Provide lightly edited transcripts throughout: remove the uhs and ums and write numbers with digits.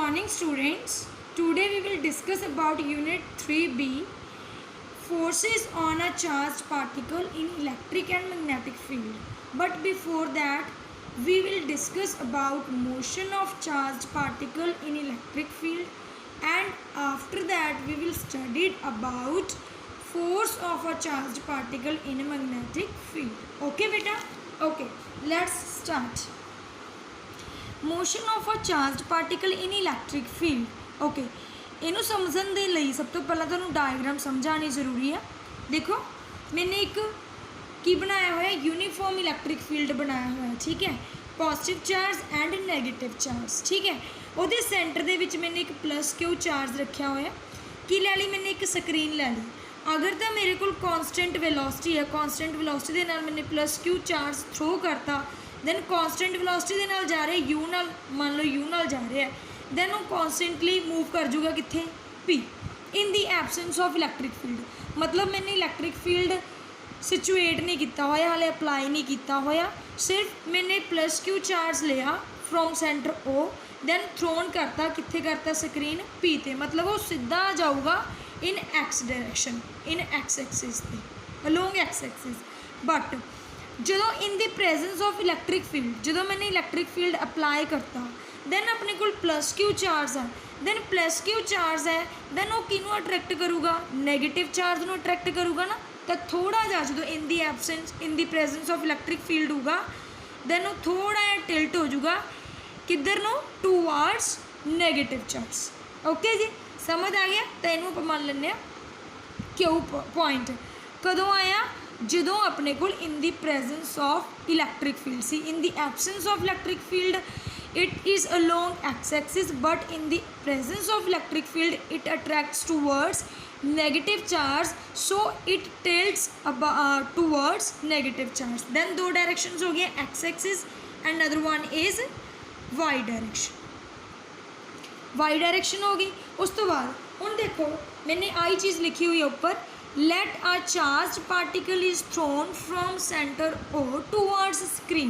morning students. Today we will discuss about unit 3b, forces on a charged particle in electric and magnetic field. But before that we will discuss about motion of charged particle in electric field, and after that we will study about force of a charged particle in a magnetic field. Okay beta? Okay, let's start. Motion of a charge particle in electric field. Okay, इनू समझण दे लई सब तो पहला तुहानूं diagram समझानी जरूरी है। देखो मैंने एक की बनाया हुआ है, यूनीफॉर्म इलैक्ट्रिक फील्ड बनाया हुआ है, ठीक है, positive charge and negative charge, ठीक है। उहदे सेंटर दे विच मैंने एक प्लस क्यू चार्ज रखा हुआ है। की लै ली मैंने एक स्क्रीन लै ली। अगर तो मेरे को कॉन्सटेंट वेलोसिटी है, कॉन्सटेंट वेलोसिटी के नाल मैंने प्लस क्यू चार्ज थ्रो करता, दैन कॉन्सटेंट वेलोसिटी के नाल जा रहे यू नाल, मान लो यू नाल जा रहा है, दैन वो कॉन्सटेंटली मूव कर जूगा कित्थे P in the absence of electric field. मतलब मैंने इलैक्ट्रिक फील्ड सिचुएट नहीं किया होया, हाले अप्लाई नहीं किया होया, सिर्फ मैंने प्लस क्यू चार्ज लिया from centre O, then thrown करता कित्थे करता स्क्रीन पी ते। मतलब वो सीधा जाऊगा in x direction, in x axis पे, अलोंग एक्स एक्सिस। बट जो in the presence of electric field, जो मैंने इलैक्ट्रिक फील्ड अप्लाई करता, दैन अपने को प्लस क्यू चार्ज है, दैन प्लस क्यू चार्ज है, दैन वो किनू अट्रैक्ट करूगा, नैगेटिव चार्ज नू अट्रैक्ट करूगा ना। तो थोड़ा जा जो in the absence, in the presence of electric field होगा, दैन वो थोड़ा जा टिल्ट हो जाऊगा किधर नू, टूवर्ड्स नैगेटिव चार्ज। ओके जी, समझ आ गया। तो इनू आप मान लें क्यू पॉइंट कदों आया, जो अपने को in the presence of electric field सी। In the absence of electric field it is along x axis, but in the presence of electric field it attracts towards negative charge, so it tilts towards negative charge. Then दो directions हो गए, x axis and other one is y direction. Y direction हो गई। उस तो बाद हुण देखो मैंने आई चीज़ लिखी हुई है ऊपर, let a charged particle is thrown from center O towards screen।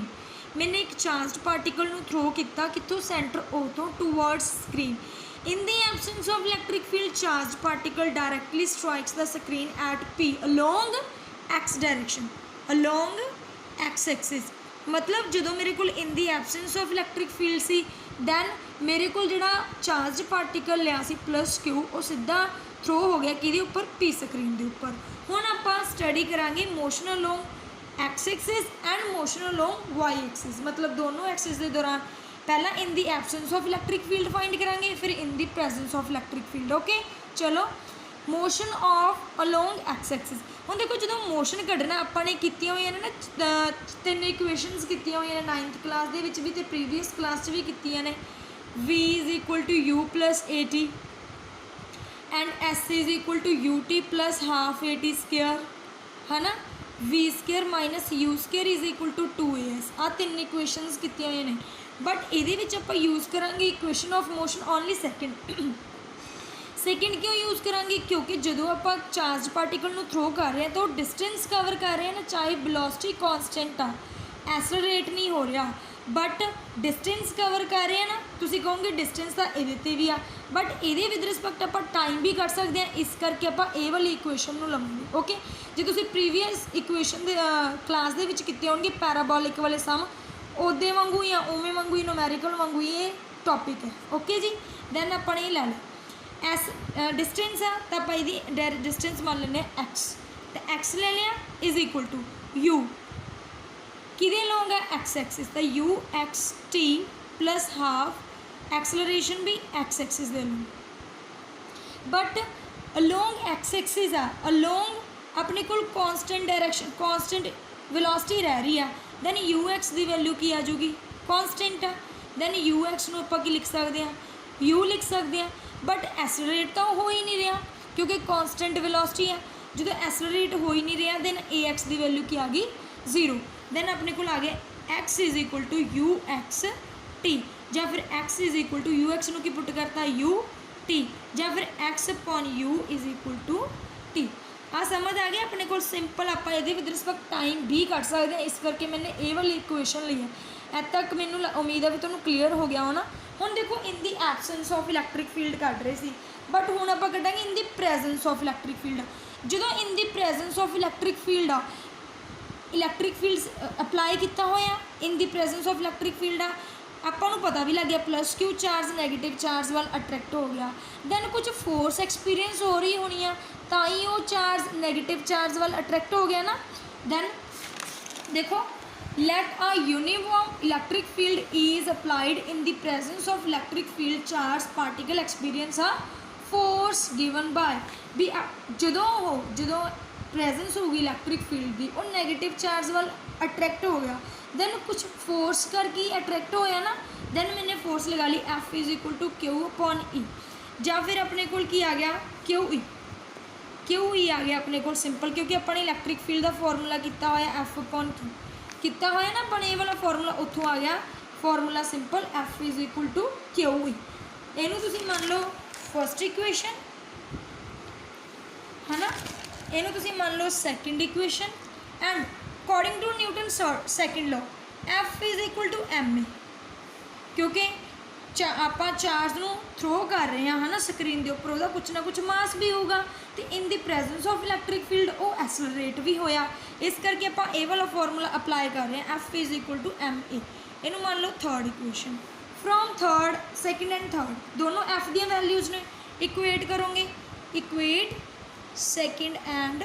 मैंने एक चार्ज पार्टिकल नू थ्रो किया कितों, सेंटर O तो towards screen. In the absence of electric field charge particle directly strikes the screen at P along x direction, along x axis. मतलब जो मेरे को in the absence of electric field सी, then मेरे को जिहड़ा charge particle लिया C plus Q, वो सीधा थ्रो हो गया कि उपर पी स्क्रीन के उपर। हुण आपां स्टडी करांगे motion along x axis and motion along y axis. मतलब दोनों एक्सिस के दौरान पहला in the absence of electric field find करांगे, फिर in the presence of electric field. Okay चलो, motion of along x axis. हुण देखो जो मोशन कढ़ना आपने कीतियां हुई ने ना, 3 इक्वेशनस कीतियां हुई ने 9th क्लास दे विच भी ते प्रीवियस क्लास भी कीतियां ने। V is equal to U plus AT and S is equal to UT plus half AT square, है ना। V square minus U square is equal to 2AS। आ 3 इक्वेशनस कीतियां हुई ने, बट ये आप यूज़ करांगे equation of motion only second. Second क्यों यूज़ करांगे, क्योंकि जो आप चार्ज पार्टिकल नू थ्रो कर रहे हैं तो डिस्टेंस कवर कर रहे हैं ना, चाहे वेलोसिटी कॉन्सटेंट आ, एसलरेट नहीं हो रहा, बट डिस्टेंस कवर कर रहे हैं ना। तुसी कहोगे डिस्टेंस तो ये भी आ, बट ये विद रिस्पैक्ट आप टाइम भी कर सकते हैं, इस करके आप ये वाली इक्वेशन में लवांगे। ओके, जो तुसी प्रीवियस इक्वेशन दे क्लास दे विच कीते होणगे पैराबोलिक वाले सम, उदे वांगू या उवें वांगू ही न्यूमैरिकल वांगू ये टॉपिक है। ओके जी, दैन अपने लै लो एस डिस्टेंस है तो आप डायरेक्ट डिस्टेंस मान लें एक्स, तो एक्स ले लिया इज इक्वल टू यू किदे लॉन्ग है एक्स एक्सिस, तो you x T plus half acceleration भी एक्स एक्सिस दे लूँ। बट अलोंग एक्स एक्सिस है, अलोंग अपने को कॉन्सटेंट डायरेक्शन, कॉन्सटेंट वेलोसिटी रह रही है, दैन यू एक्स की वैल्यू की आ जाऊगी, कॉन्सटेंट है। दैन यू एक्स नू आपां की लिख सकते हैं, यू लिख सकते हैं, बट एसलरेट तो हो ही नहीं रहा क्योंकि कॉन्सटेंट वेलोसिटी है। जो एसलरेट हो ही नहीं रहा, दैन ए एक्स की वैल्यू की आ गई 0। दैन अपने को आ गया x is equal to u x t, या फिर x is equal to u x नू की पुट करता यू टी, या फिर x upon u is equal to t. आ समझ आ गया अपने को सिंपल आप ये विद रिस्पैक्ट टाइम भी कट सकते हैं, इस करके मैंने ये वाली इक्वेशन ली है। अब तक मैनू उम्मीद है भी तुहानू क्लीयर हो गया हो ना। ਹੁਣ देखो in the absence of electric field कढ़ रहे सी, बट हुण आपां कढ़ांगे in the presence of electric field. जदों in the presence of electric field आ, इलैक्ट्रिक फील्ड अप्लाई किया होया in the presence of electric field आ, ਆਪਾਂ ਨੂੰ पता भी लग गया plus q charge negative charge वाल अट्रैक्ट हो गया, दैन कुछ फोर्स एक्सपीरियंस हो रही होनी है ताई वो चार्ज नैगेटिव चार्ज वाल अट्रैक्ट हो गया ना। दैन देखो let a uniform electric field is applied in the presence of electric field charge particle experience a force given by भी ਜਦੋਂ presence होगी इलैक्ट्रिक फील्ड की वो नैगेटिव चार्ज वाल अट्रैक्ट हो गया, दैन कुछ फोर्स करके अट्रैक्ट होया ना, दैन मैंने फोर्स लगा ली F is equal to q upon e, या फिर अपने को आ गया क्यू ई आ गया अपने को सिंपल, क्योंकि अपने इलैक्ट्रिक फील्ड का फॉर्मूला किया होया F अपॉन क्यू किया होया ना अपने ये वाला फॉर्मूला, उत्थों आ गया formula simple F is equal to Q E. इनू तुसीं मान लो फर्स्ट इक्वेशन है ना, इनू तुसीं मान लो second equation, and according to Newton second law F is equal to m a, क्योंकि आप चार्ज नूं थ्रो कर रहे हैं है ना स्क्रीन के उपर, वह कुछ ना कुछ मास भी होगा, तो in the presence of electric field वो एसलरेट भी होया, इस करके आप ये वाला फॉर्मूला अप्लाई कर रहे हैं F is equal to m a. इनू मान लो third equation, from third second and third दोनों F दी वैल्यूज़ ने इक्वेट करोगे, equate second and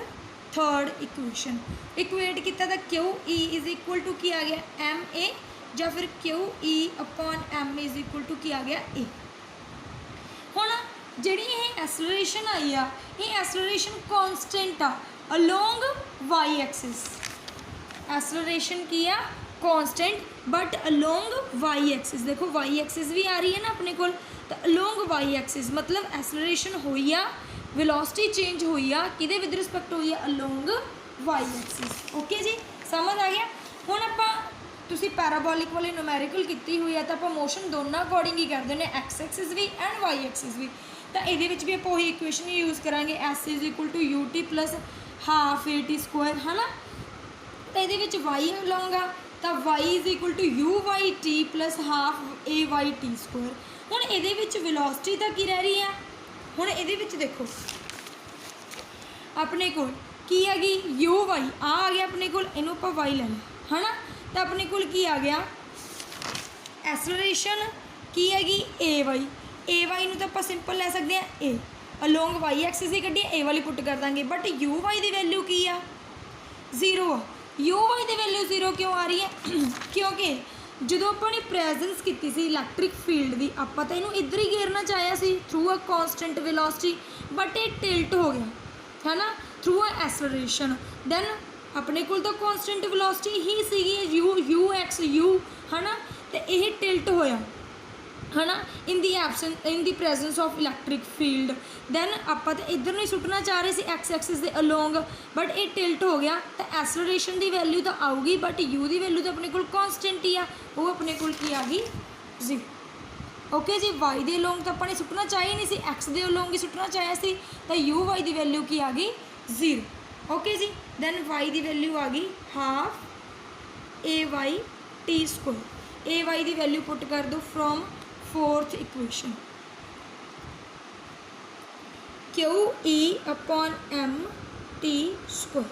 third equation, equate किया था q e is equal to किया गया एम ए, या फिर q E upon m is equal to किया गया ए। हुण जिहड़ी ये एसलरेशन आई आ, ये एसलरेशन कॉन्सटेंट आ अलोंग वाई एक्सिस, एसलरेशन की आ constant but along y axis, देखो वाई एक्सिस भी आ रही है ना अपने को, तो अलोंग वाई एक्सिस मतलब एसलरेशन हुई आ, वेलोसिटी चेंज हुई आ किहदे विद रिस्पेक्ट हुई है अलोंग वाई एक्सिस। ओके जी समझ आ गया। हुण आपां तुसी पैराबोलिक वाली न्यूमैरिकल की हुई है, तो आप मोशन दोनों अकॉर्डिंग ही करते हैं, एक्स एक्सिस भी एंड वाई एक्सिस भी, तो ये भी आप वही इक्वेशन यूज़ करांगे S is equal to U T plus half A T square है ना, तो ये वाई लाऊंगा तो Y is equal to U Y T plus half A Y T square. हुण ये वेलोसिटी तो की रह रही है, हुण ये देखो अपने को की हैगी यू वाई आ गया अपने को, इनू आप वाई लेना है ना, तो अपने को आ गया एसलरेशन की हैगी ए वाई नूं तो आप सिंपल ले सकते हैं ए अलोंग वाई एक्सिस ही कड्डी ए वाली पुट कर देंगे, बट यू वाई की वैल्यू की आ जीरो आ, यू वाई की वैल्यू जीरो क्यों आ रही है क्योंकि जो अपनी प्रेजेंस की इलैक्ट्रिक फील्ड की आप तो इनू इधर ही घेरना चाहया सी through a constant velocity, but ये टिल्ट हो गया है ना थ्रू अ एसलरेशन, दैन अपने को तो कॉन्सटेंट वेलोसिटी ही सी यू एक्स यू है ना, तो यह टिल्ट होया है ना in the absence in the presence of electric field, then आप तो इधर नहीं सुटना चाह रहे थे एक्स एक्सिस के अलोंग, बट ये टिल्ट हो गया, तो एसलरेशन की वैल्यू तो आऊगी बट यू की वैल्यू तो अपने को कॉन्सटेंट ही आ, वो अपने को आ गई जी। ओके जी वाई के अलोंग तो अपने सुटना चाहिए नहीं सी, एक्स के अलोंग ही सुटना चाहिए सी, तो यू वाई की वैल्यू की आ गई जीरो। ओके जी दैन वाई की वैल्यू आ गई half A Y T square, A Y की वैल्यू पुट कर दो from fourth equation Q E upon M T square,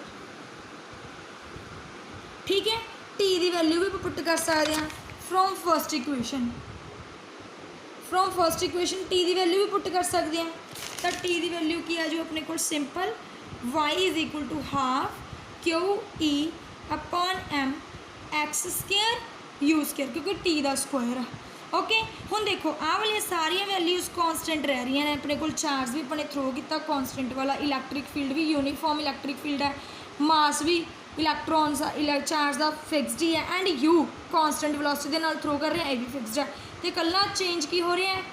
ठीक है। टी की वैल्यू भी पुट कर सकते हैं from first equation, from first equation T की वैल्यू भी पुट कर सकते हैं, तो टी की वैल्यू की है जो अपने को simple y is equal to half Q E upon M X square U square, क्योंकि टी का स्क्वायर है। ओके हुण देखो आ वाली सारिया वैल्यूज़ कॉन्सटेंट रह रही हैं, अपने को चार्ज भी अपने थ्रो किया कॉन्सटेंट वाला, इलैक्ट्रिक फील्ड भी यूनीफॉर्म इलैक्ट्रिक फील्ड है, मास भी इलैक्ट्रॉन्स चार्ज का फिक्सड ही है, एंड यू कॉन्सटेंट वेलोसिटी के नाल थ्रो कर रहे हैं ये भी फिक्सड है, तो कल्ला चेंज की हो रहा है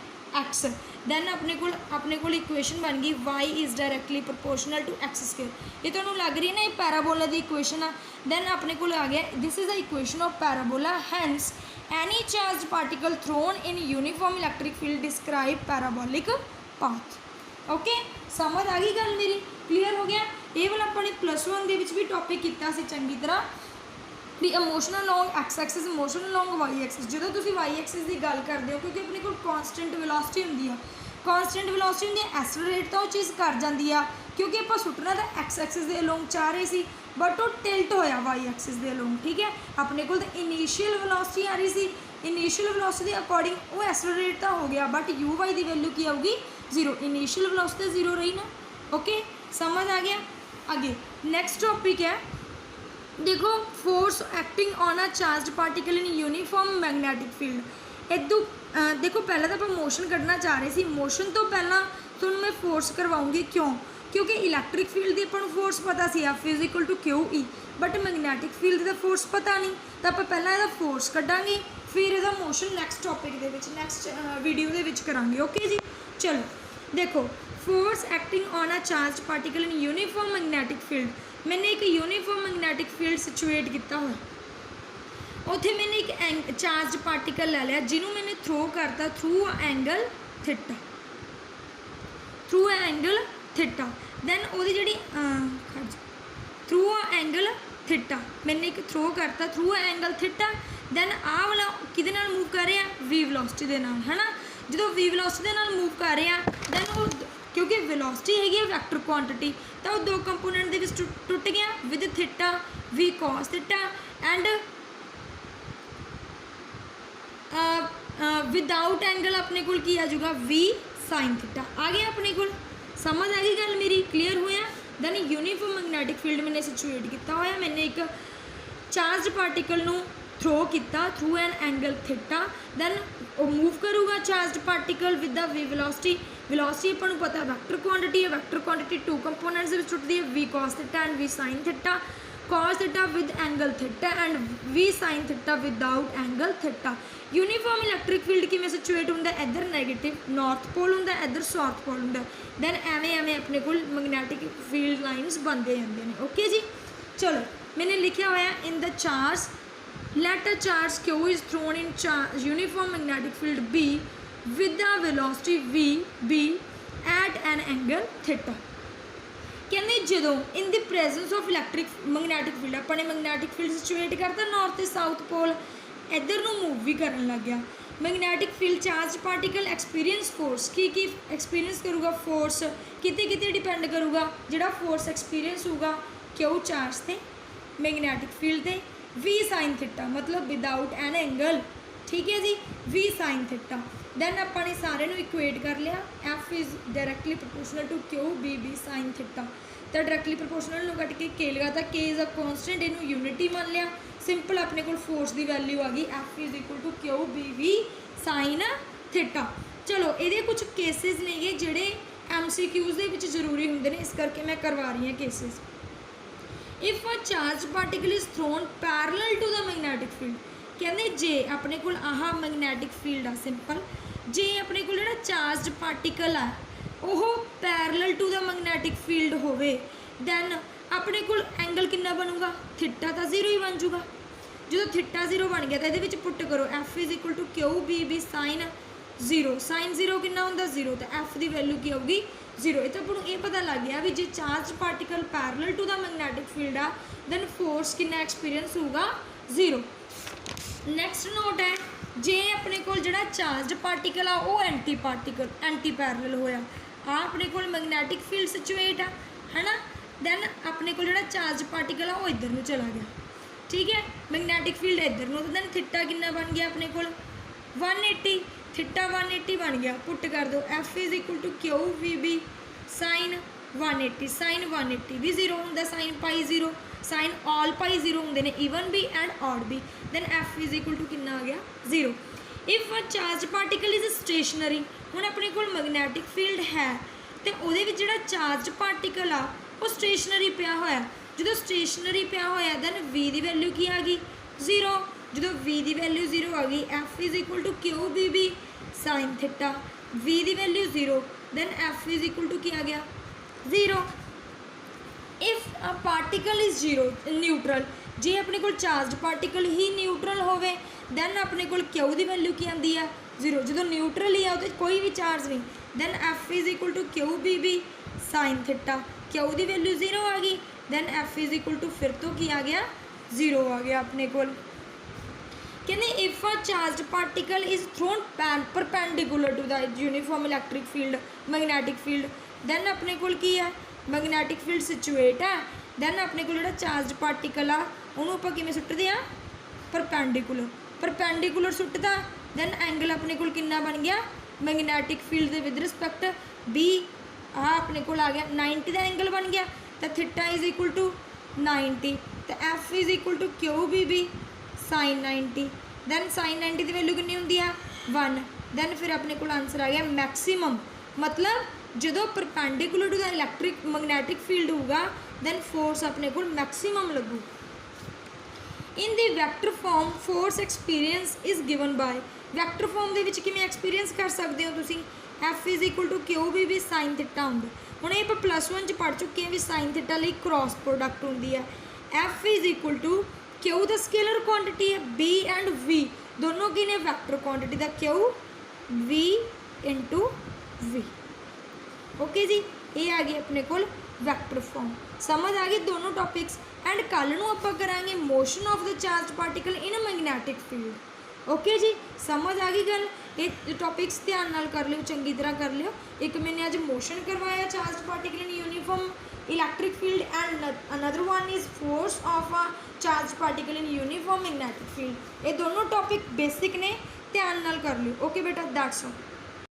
एक्स, दैन अपने को इक्वेशन बन गई y is directly proportional to X square, ये तो लग रही है ना ये पैराबोला की इक्वेशन है, दैन अपने को आ गया this is the equation of parabola, hence any charge particle thrown in uniform electric field describe parabolic path. Okay समझ आ गई गल मेरी, क्लीयर हो गया। ये वाला अपने +1 के भी टॉपिक किया चंगी तरह, ਵੀ motion along x axis, motion along y axis. ਜਦੋਂ ਤੁਸੀਂ ਵਾਈ ਐਕਸਿਸ ਦੀ ਗੱਲ ਕਰਦੇ ਹੋ, ਕਿਉਂਕਿ ਆਪਣੇ ਕੋਲ ਕੌਨਸਟੈਂਟ ਵੈਲੋਸਿਟੀ ਹੁੰਦੀ ਆ, ਕੌਨਸਟੈਂਟ ਵੈਲੋਸਿਟੀ ਹੁੰਦੀ ਹੈ, ਐਕਸਲਰੇਟ ਤਾਂ ਉਹ ਚੀਜ਼ ਕਰ ਜਾਂਦੀ ਆ, ਕਿਉਂਕਿ ਆਪਾਂ ਸੁੱਟਣਾ ਤਾਂ ਐਕਸ ਐਕਸਿਸ ਦੇ ਅਲੋਂਗ ਚਾਹ ਰਹੇ ਸੀ, ਬਟ ਉਹ ਟਿਲਟ ਹੋਇਆ ਵਾਈ ਐਕਸਿਸ ਦੇ ਅਲੋਂਗ। ਠੀਕ ਹੈ, ਆਪਣੇ ਕੋਲ ਤਾਂ ਇਨੀਸ਼ੀਅਲ ਵੈਲੋਸਿਟੀ ਆ ਰਹੀ ਸੀ, ਇਨੀਸ਼ੀਅਲ ਵੈਲੋਸਿਟੀ ਦੇ ਅਕੋਰਡਿੰਗ ਉਹ ਐਕਸਲਰੇਟ ਤਾਂ ਹੋ ਗਿਆ, but you Y the value ਕੀ ਆਊਗੀ? 0। ਇਨੀਸ਼ੀਅਲ ਵੈਲੋਸਿਟੀ 0 ਰਹੀ ਨਾ। ਓਕੇ, समझ आ गया। आगे नेक्स्ट टॉपिक है, देखो force acting on a charge particle in uniform magnetic field. इदू देखो पहले तो आप मोशन कढ़ना चाह रहे थे, मोशन तो पहला तुहानूं मैं फोर्स करवाऊँगी, क्यों? क्योंकि इलैक्ट्रिक फील्ड की अपन फोर्स पता सी F is equal to Q E, but magnetic field का फोर्स पता नहीं, तो आप पहला इसका फोर्स कढ़ांगे, फिर इसका मोशन नैक्सट टॉपिक के नैक्सट वीडियो के करांगे। ओके जी, चलो देखो force acting on a charge particle in uniform magnetic field. मैंने एक यूनीफॉर्म मैगनैटिक फील्ड सिचुएट किया हुआ, उत्थे मैंने एक चार्ज पार्टिकल ले लिया जिन्होंने मैंने थ्रो करता through angle theta, through angle theta. Then वो जी थ्रू एंगल थीटा मैंने एक थ्रो करता थ्रू एंगल थीटा। दैन आ वाला किहदे नाल मूव कर रहा? वी वेलोसिटी दे नाल, है ना। जो वी वेलोसिटी दे नाल मूव कर रहा, दैन वो क्योंकि वेलोसिटी हैगी वैक्टर क्वांटिटी, तो वो दो कंपोनेंट दे विच टुट गया with theta V cos theta and without angle अपने कोल की आ जाऊगा वी साइन थीटा। आ गया अपने कोल, समझ आ गई गल मेरी, क्लीयर होया। दैन यूनीफॉर्म मैगनैटिक फील्ड मैंने सिचुएट किया होया, मैंने एक चार्ज पार्टिकल नू थ्रो किया through an angle theta. Then वो मूव करूगा charge particle with the v velocity. Velocity अपन पता वैक्टर क्वांटिटी है, वैक्टर क्वांटिटी टू कंपोनेंट्स में टुटती है, v cos theta and v sine theta. Cos theta with angle theta and v sine theta without angle theta. Uniform electric field किवें situate हुंदा? इधर negative north pole हुंदा, इधर south pole हुंदा। Then एवें एवें अपने कोल मैगनैटिक फील्ड लाइनस बनते जाते हैं। ओके जी, चलो मैंने लिखा हुआ in the charge let a charge q is thrown in uniform magnetic field B with the velocity v b at an angle theta। कहते जो in the presence of electric magnetic field अपने magnetic field situate करता north ते south pole, इधर नूं move भी करन लग गया। Magnetic field charge particle experience force की एक्सपीरियंस करूगा? फोर्स किते किते डिपेंड करूगा? जिहड़ा फोर्स एक्सपीरियंस होगा क्यू चार्ज ते मैगनैटिक फील्ड ते वी साइन थीटा, मतलब विदाउट एन एंगल। ठीक है जी, वी साइन थीटा। दैन अपने सारे इक्वेट कर लिया, F is directly proportional to Q B B sine theta. तो डायरैक्टली प्रोपोर्शनल कट के के लगा, के इज़ अ कॉन्सटेंट, इनू यूनिटी मान लिया। सिंपल अपने को फोर्स की वैल्यू आ गई, F is equal to Q B B sine theta. चलो ये कुछ केसिस ने जोड़े MCQs के जरूरी होंगे ने, इस करके मैं करवा रही हूँ cases. If a charge particle is thrown parallel to the magnetic field, कहते जे अपने को आह मैगनैटिक फील्ड आ सिंपल, जे अपने को जो चार्ज पार्टिकल आ वो parallel to the magnetic field होवे, दैन अपने को एंगल कितना बनूगा? थीटा तो 0 ही बन जूगा। जो थीटा 0 बन गया तो ये पुट करो F is equal to Q B B sine 0। Sine 0 कितना होंगे? 0। तो एफ की वैल्यू की होगी 0। तो अपन ये पता लग गया भी जो charge particle parallel to the magnetic field आ, दैन फोर्स कितना एक्सपीरियंस होगा? 0। नैक्सट नोट है, जे अपने को जोड़ा चार्ज पार्टिकल आ वो एंटी पार्टिकल एंटी पैरलल होया, आ अपने को मैगनैटिक फील्ड सिचुएट है ना। दैन अपने को जोड़ा चार्ज पार्टिकल आ वो इधर में चला गया। ठीक है, मैगनैटिक फील्ड इधर में, तो दैन थीटा कितना बन गया अपने को? 180। थीटा 180 बन गया, पुट कर दो F is equal to Q V B sine 180। Sine 180 भी 0 होंगे, sine pi 0, sine all pi 0 होंगे ने, ईवन भी एंड ऑड भी। Then F is equal to कितना आ गया? 0। If a charge particle is stationary, हुण अपने को मैगनैटिक फील्ड है तो वो जो चार्ज पार्टिकल आ वो स्टेशनरी पिया होया। जो स्टेशनरी पिया होया दैन वी की वैल्यू की आ गई? 0। जो वी की वैल्यू 0 आ गई, f is equal to Q B B sine theta, v की value 0, then F is equal to क्या आ गया? 0। If a particle is 0 neutral, जे अपने को चार्ज पार्टिकल ही न्यूट्रल होवे दैन अपने को क्यू की वैल्यू की आती है? 0। जो न्यूट्रल ही है तो कोई भी चार्ज नहीं, then F is equal to Q B B sine theta, Q की वैल्यू 0 आ गई, then F is equal to फिर तो की आ गया? 0 आ गया अपने कोल। कहते if a charge particle is thrown perpendicular to the uniform electric field magnetic field, then अपने कोल की है मैगनैटिक फील्ड सिचुएट है, दैन अपने कोल जिहड़ा चार्ज पार्टिकल आ उहनूं आपां किवें सुट्टदे आ परपेंडिकुलर सुट्टदा, दैन एंगल अपने कोल किन्ना बन गया मैगनैटिक फील्ड दे विद रिस्पैक्ट बी आ अपने कोल आ गया 90 का एंगल बन गया, तो थीटा इज इक्वल टू 90, तो F is equal to Q B B sine 90, then sine 90 की वैल्यू कितनी होंगी है 1, दैन फिर अपने को आंसर आ गया मैक्सीमम, मतलब जो perpendicular to the electric magnetic field होगा दैन फोर्स अपने को मैक्सीमम लगू। In the vector form force experience is given by, vector form के किमें एक्सपीरियंस कर सकते हो तुसी, F is equal to Q B भी साइन थीटा होंगे। हुणे आप +1 च पढ़ चुके हैं भी साइन थीटा लिए क्रॉस प्रोडक्ट होंगी है, F is equal to q तो स्केलर क्वांटिटी है, बी एंड वी दोनों की ने वैक्टर क्वांटिटी का q v into v. Okay जी, ये आ गई अपने को वैक्टर फॉर्म, समझ आ गई दोनों टॉपिक्स। एंड कल नूं आपां करांगे motion of the charge particle in a magnetic field. Okay जी, समझ आ गई गल, ये टॉपिक्स ध्यान नाल कर लियो, चंगी तरह कर लियो। एक मैंने अज मोशन करवाया charge particle in uniform electric field and another one is force of a charge particle in uniform magnetic field. ये दोनों टॉपिक बेसिक ने, ध्यान नाल कर लियो। ओके बेटा, दैट्स ऑल।